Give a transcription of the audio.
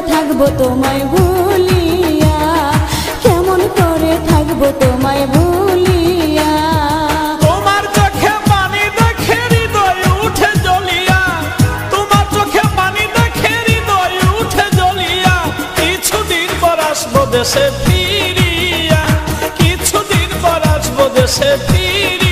থাকবো তোমায় ভুলিয়া, কেমন করে থাকবো তোমায় ভুলিয়া। তোমার চোখে পানি দেখে হৃদয় উঠে জ্বলিয়া, তোমার চোখে পানি দেখে হৃদয় উঠে জ্বলিয়া। কিছুদিন পর আসবো দেশে ফিরিয়া, কিছুদিন পর আসবো দেশে ফিরিয়া।